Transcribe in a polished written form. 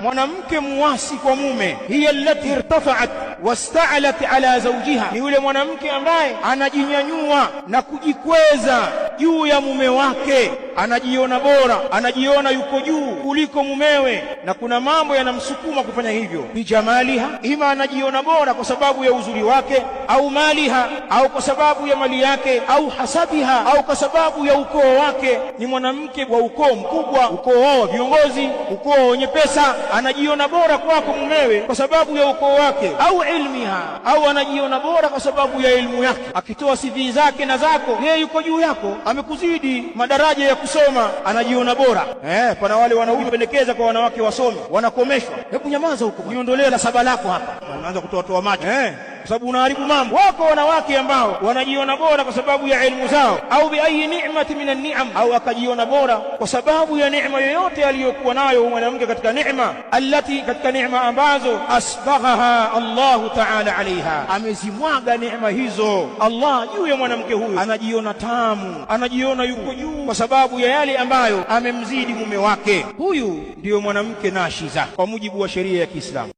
mwanamke muasi kwa mume, hiya allati irtafa'at wasta'alat ala zawjiha, ni yule mwanamke ambaye anajinyanyua na kujikweza juu ya mume wake, anajiona bora, anajiona yuko juu kuliko mumewe, na kuna mambo yanamsukuma kufanya hivyo. Bijamaliha, ima anajiona bora kwa sababu ya uzuri wake, au maliha, au kwa sababu ya mali yake, au hasabiha, au kwa sababu ya ukoo wake. Ni mwanamke wa ukoo mkubwa, ukoo wa viongozi, ukoo wenye pesa, anajiona bora kwako mumewe kwa sababu ya ukoo wake. Au ilmiha, au anajiona bora kwa sababu ya elimu yake, akitoa CV zake na zako, yeye yuko juu yako, amekuzidi madaraja ya kusoma, anajiona bora. Pana wale wanaopendekeza kwa wanawake wasome, wanakomeshwa. Hebu nyamaza huko, niondolee la saba lako hapa, wanaanza kutoa macho kwa sababu unaharibu mambo. Wako wanawake ambao wanajiona bora kwa sababu ya elimu zao, au bi ayi ni'mati minan ni'am, au akajiona bora kwa sababu ya neema yoyote aliyokuwa nayo mwanamke katika neema, allati, katika neema ambazo asbaghaha Allahu ta'ala alaiha, amezimwaga neema hizo Allah juu ya mwanamke huyu. Anajiona tamu, anajiona yuko juu kwa sababu ya yale ambayo amemzidi mume wake. Huyu ndiyo mwanamke nashiza kwa mujibu wa sheria ya Kiislamu.